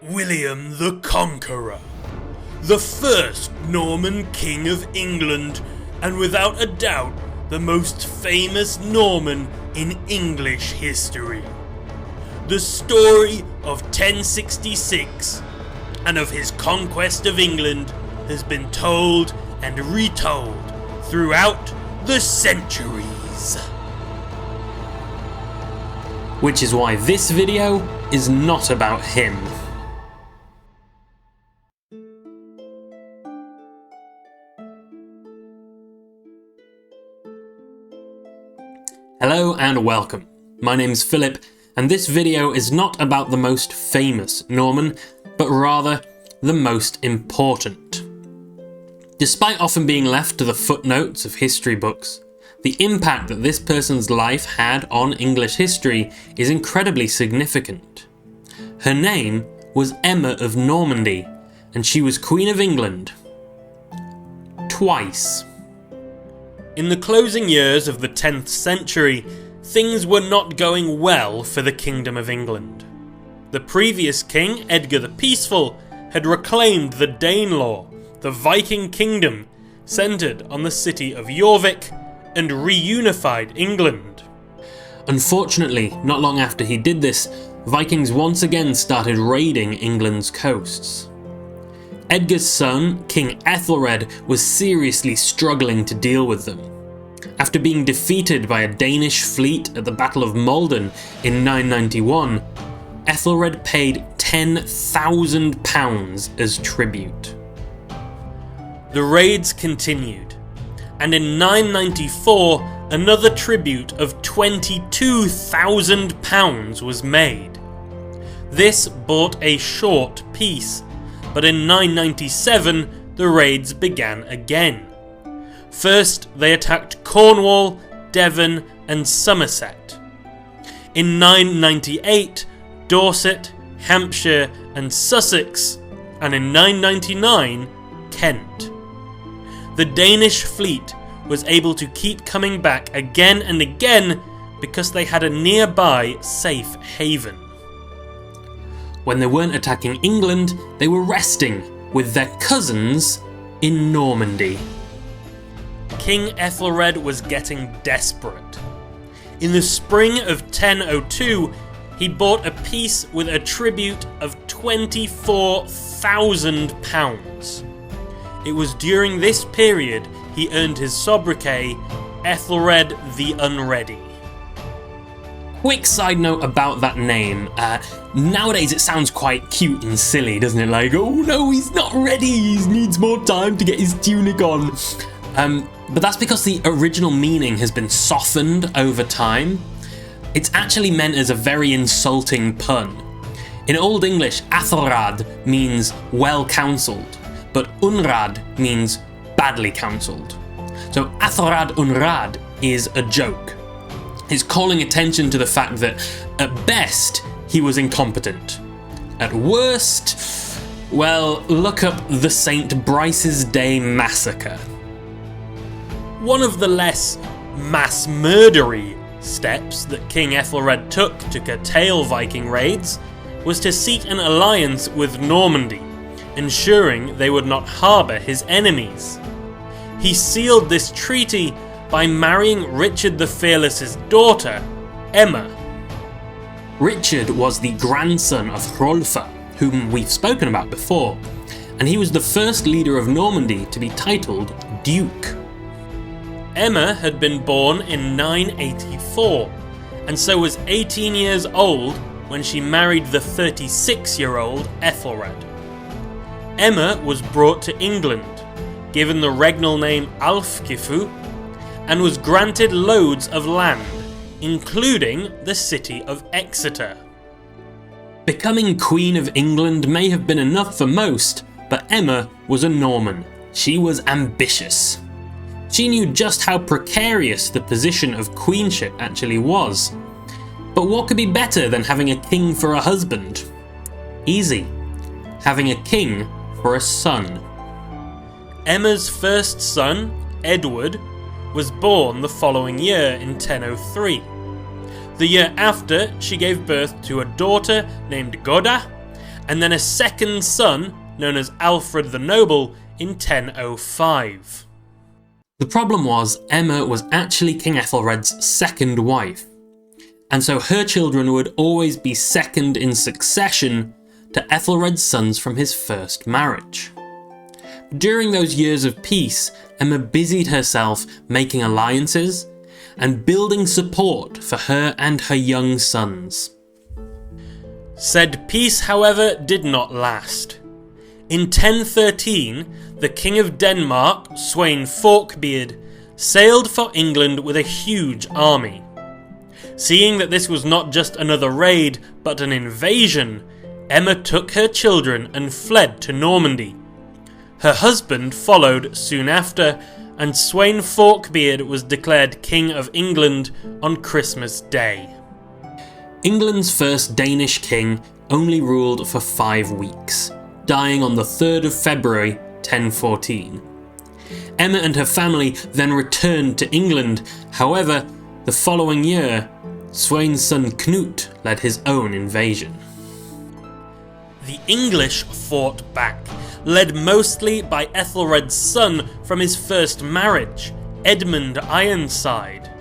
William the Conqueror, the first Norman king of England, and without a doubt the most famous Norman in English history. The story of 1066 and of his conquest of England has been told and retold throughout the centuries. Which is why this video is not about him. Hello and welcome. My name's Philip, and this video is not about the most famous Norman, but rather the most important. Despite often being left to the footnotes of history books, the impact that this person's life had on English history is incredibly significant. Her name was Emma of Normandy, and she was Queen of England twice. In the closing years of the 10th century, things were not going well for the Kingdom of England. The previous king, Edgar the Peaceful, had reclaimed the Danelaw, the Viking kingdom, centred on the city of Jorvik, and reunified England. Unfortunately, not long after he did this, Vikings once again started raiding England's coasts. Edgar's son, King Ethelred, was seriously struggling to deal with them. After being defeated by a Danish fleet at the Battle of Maldon in 991, Ethelred paid £10,000 as tribute. The raids continued, and in 994 another tribute of £22,000 was made. This bought a short peace, but in 997 the raids began again. First they attacked Cornwall, Devon and Somerset. In 998 Dorset, Hampshire and Sussex, and in 999 Kent. The Danish fleet was able to keep coming back again and again because they had a nearby safe haven. When they weren't attacking England, they were resting with their cousins in Normandy. King Ethelred was getting desperate. In the spring of 1002, he bought a peace with a tribute of £24,000. It was during this period he earned his sobriquet, Ethelred the Unready. Quick side note about that name. Nowadays it sounds quite cute and silly, doesn't it? Like, oh no, he's not ready, he needs more time to get his tunic on. But that's because the original meaning has been softened over time. It's actually meant as a very insulting pun. In Old English, Athelrad means well-counselled, but Unrad means badly counselled. So Athelrad Unrad is a joke. It's calling attention to the fact that, at best, he was incompetent. At worst, well, look up the St. Brice's Day Massacre. One of the less mass-murdery steps that King Ethelred took to curtail Viking raids was to seek an alliance with Normandy, ensuring they would not harbour his enemies. He sealed this treaty by marrying Richard the Fearless's daughter, Emma. Richard was the grandson of Hrolfa, whom we've spoken about before, and he was the first leader of Normandy to be titled Duke. Emma had been born in 984, and so was 18 years old when she married the 36-year-old Ethelred. Emma was brought to England, given the regnal name Alfgifu, and was granted loads of land, including the city of Exeter. Becoming Queen of England may have been enough for most, but Emma was a Norman. She was ambitious. She knew just how precarious the position of queenship actually was. But what could be better than having a king for a husband? Easy. Having a king for a son. Emma's first son, Edward, was born the following year in 1003. The year after, she gave birth to a daughter named Goda, and then a second son, known as Alfred the Noble, in 1005. The problem was, Emma was actually King Ethelred's second wife, and so her children would always be second in succession to Ethelred's sons from his first marriage. During those years of peace, Emma busied herself making alliances and building support for her and her young sons. Said peace, however, did not last. In 1013, the King of Denmark, Sweyn Forkbeard, sailed for England with a huge army. Seeing that this was not just another raid, but an invasion, Emma took her children and fled to Normandy. Her husband followed soon after, and Sweyn Forkbeard was declared King of England on Christmas Day. England's first Danish king only ruled for 5 weeks, dying on the 3rd of February 1014. Emma and her family then returned to England. However, the following year, Sweyn's son Knut led his own invasion. The English fought back, led mostly by Ethelred's son from his first marriage, Edmund Ironside.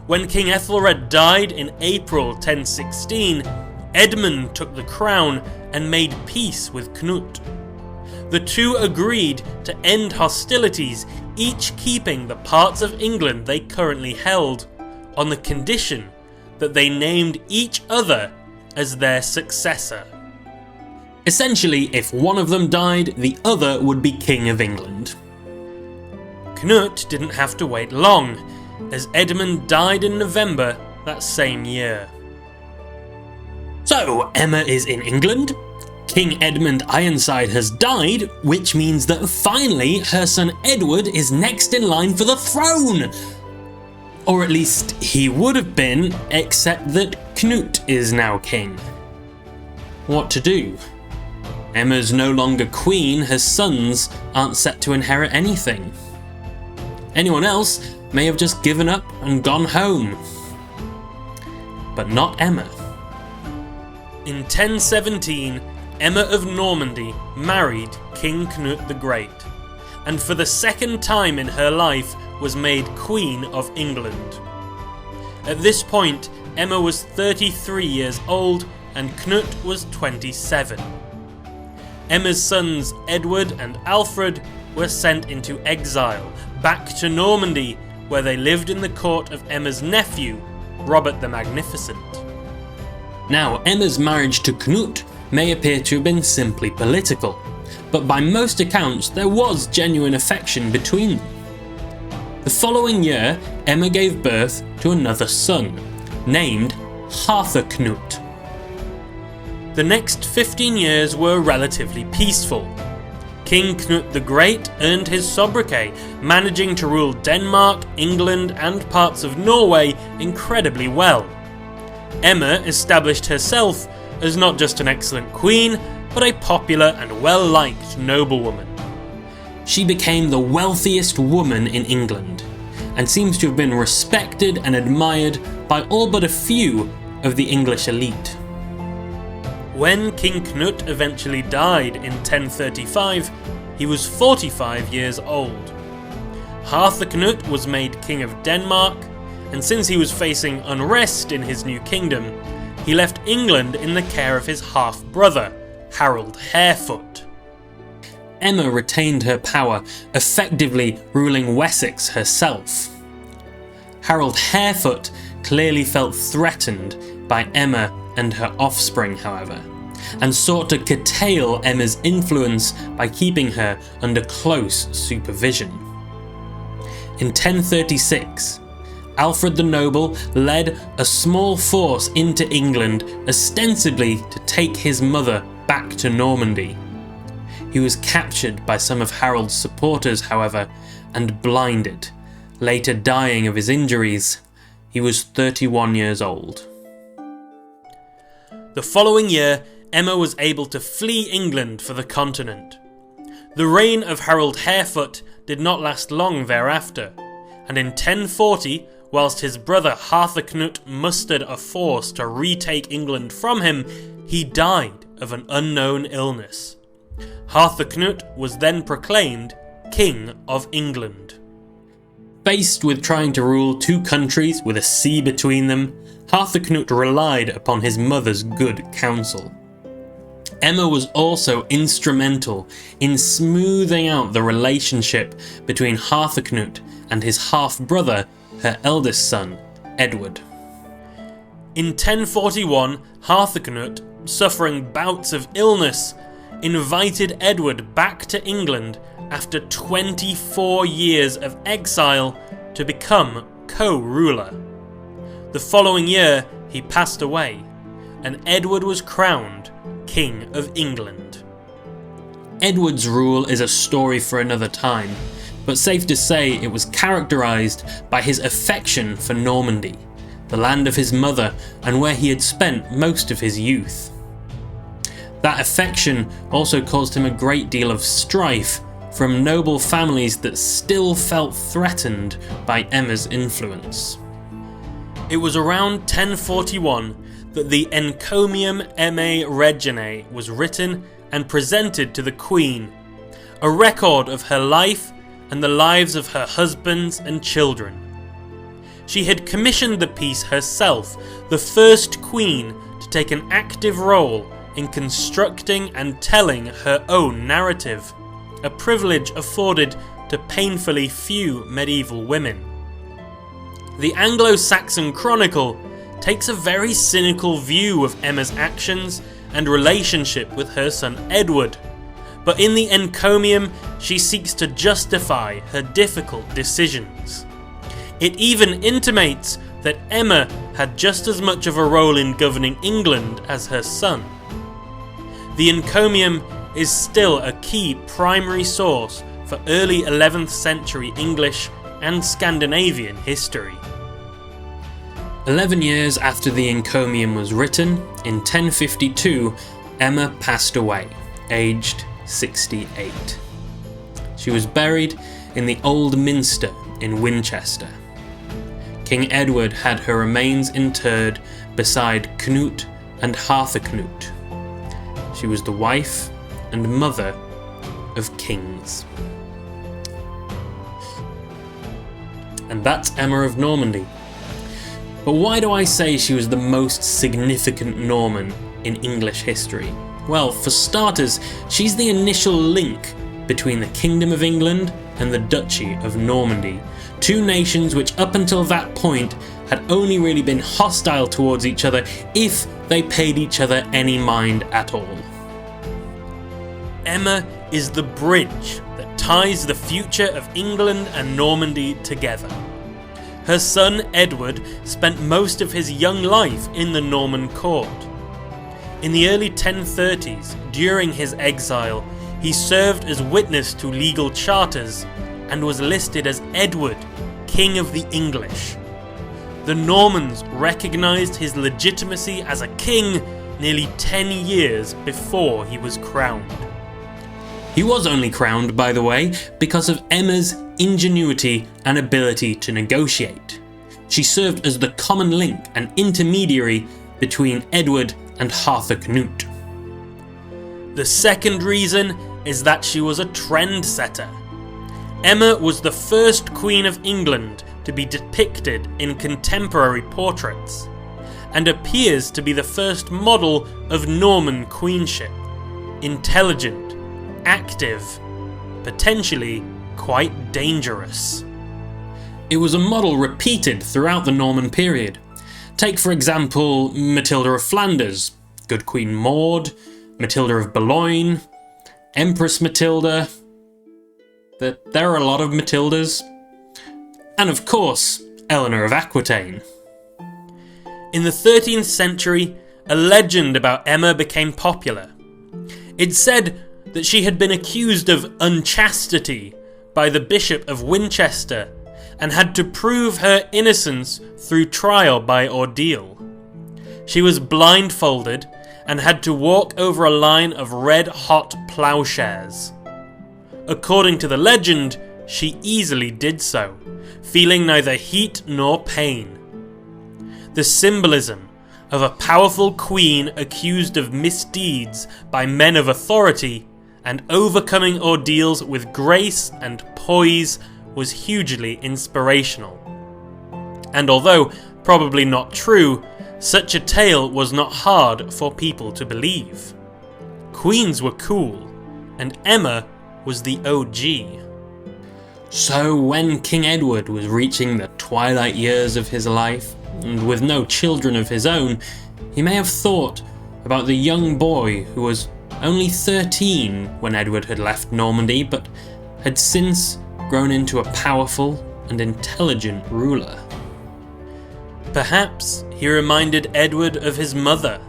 When King Ethelred died in April 1016, Edmund took the crown and made peace with Knut. The two agreed to end hostilities, each keeping the parts of England they currently held, on the condition that they named each other as their successor. Essentially, if one of them died, the other would be King of England. Knut didn't have to wait long, as Edmund died in November that same year. So, Emma is in England, King Edmund Ironside has died, which means that finally her son Edward is next in line for the throne! Or at least he would have been, except that Knut is now king. What to do? Emma's no longer queen, her sons aren't set to inherit anything. Anyone else may have just given up and gone home. But not Emma. In 1017, Emma of Normandy married King Knut the Great, and for the second time in her life was made Queen of England. At this point, Emma was 33 years old and Knut was 27. Emma's sons Edward and Alfred were sent into exile, back to Normandy, where they lived in the court of Emma's nephew, Robert the Magnificent. Now, Emma's marriage to Knut may appear to have been simply political, but by most accounts there was genuine affection between them. The following year, Emma gave birth to another son, named Harthacnut. The next 15 years were relatively peaceful. King Knut the Great earned his sobriquet, managing to rule Denmark, England, and parts of Norway incredibly well. Emma established herself as not just an excellent queen, but a popular and well-liked noblewoman. She became the wealthiest woman in England, and seems to have been respected and admired by all but a few of the English elite. When King Knut eventually died in 1035, he was 45 years old. Harthacnut was made King of Denmark, and since he was facing unrest in his new kingdom, he left England in the care of his half-brother, Harold Harefoot. Emma retained her power, effectively ruling Wessex herself. Harold Harefoot clearly felt threatened by Emma and her offspring, however, and sought to curtail Emma's influence by keeping her under close supervision. In 1036, Alfred the Noble led a small force into England, ostensibly to take his mother back to Normandy. He was captured by some of Harold's supporters, however, and blinded, later dying of his injuries. He was 31 years old. The following year, Emma was able to flee England for the continent. The reign of Harold Harefoot did not last long thereafter, and in 1040, whilst his brother Harthacnut mustered a force to retake England from him, he died of an unknown illness. Harthacnut was then proclaimed King of England. Faced with trying to rule two countries with a sea between them, Harthacnut relied upon his mother's good counsel. Emma was also instrumental in smoothing out the relationship between Harthacnut and his half-brother, her eldest son, Edward. In 1041, Harthacnut, suffering bouts of illness, invited Edward back to England after 24 years of exile to become co-ruler. The following year, he passed away, and Edward was crowned King of England. Edward's rule is a story for another time, but safe to say it was characterised by his affection for Normandy, the land of his mother and where he had spent most of his youth. That affection also caused him a great deal of strife from noble families that still felt threatened by Emma's influence. It was around 1041 that the Encomium Emmae Reginae was written and presented to the Queen, a record of her life and the lives of her husbands and children. She had commissioned the piece herself, the first queen to take an active role in constructing and telling her own narrative, a privilege afforded to painfully few medieval women. The Anglo-Saxon Chronicle takes a very cynical view of Emma's actions and relationship with her son Edward, but in the Encomium she seeks to justify her difficult decisions. It even intimates that Emma had just as much of a role in governing England as her son. The Encomium is still a key primary source for early 11th century English and Scandinavian history. 11 years after the Encomium was written, in 1052, Emma passed away, aged 68. She was buried in the Old Minster in Winchester. King Edward had her remains interred beside Knut and Harthacnut. She was the wife and mother of kings. And that's Emma of Normandy. But why do I say she was the most significant Norman in English history? Well, for starters, she's the initial link between the Kingdom of England and the Duchy of Normandy, two nations which up until that point had only really been hostile towards each other if they paid each other any mind at all. Emma is the bridge that ties the future of England and Normandy together. Her son Edward spent most of his young life in the Norman court. In the early 1030s, during his exile, he served as witness to legal charters and was listed as Edward, King of the English. The Normans recognised his legitimacy as a king nearly 10 years before he was crowned. He was only crowned, by the way, because of Emma's ingenuity and ability to negotiate. She served as the common link and intermediary between Edward and Harthacnut. The second reason is that she was a trendsetter. Emma was the first Queen of England to be depicted in contemporary portraits, and appears to be the first model of Norman queenship. Intelligent, active, potentially quite dangerous. It was a model repeated throughout the Norman period. Take for example Matilda of Flanders, Good Queen Maud, Matilda of Boulogne, Empress Matilda. There are a lot of Matildas. And of course, Eleanor of Aquitaine. In the 13th century, a legend about Emma became popular. It said that she had been accused of unchastity by the Bishop of Winchester and had to prove her innocence through trial by ordeal. She was blindfolded and had to walk over a line of red-hot ploughshares. According to the legend, she easily did so, feeling neither heat nor pain. The symbolism of a powerful queen accused of misdeeds by men of authority, and overcoming ordeals with grace and poise was hugely inspirational. And although probably not true, such a tale was not hard for people to believe. Queens were cool, and Emma was the OG. So when King Edward was reaching the twilight years of his life, and with no children of his own, he may have thought about the young boy who was only 13 when Edward had left Normandy, but had since grown into a powerful and intelligent ruler. Perhaps he reminded Edward of his mother,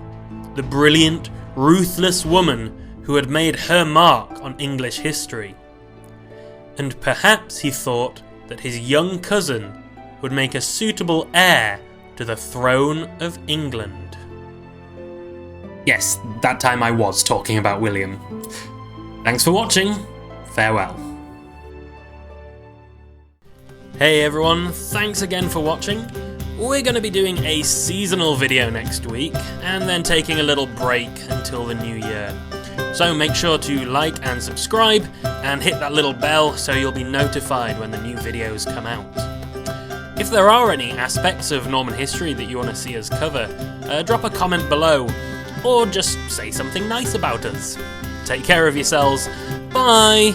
the brilliant, ruthless woman who had made her mark on English history. And perhaps he thought that his young cousin would make a suitable heir to the throne of England. Yes, that time I was talking about William. Thanks for watching. Farewell. Hey everyone, thanks again for watching. We're going to be doing a seasonal video next week, and then taking a little break until the new year. So make sure to like and subscribe, and hit that little bell so you'll be notified when the new videos come out. If there are any aspects of Norman history that you want to see us cover, drop a comment below, or just say something nice about us. Take care of yourselves. Bye!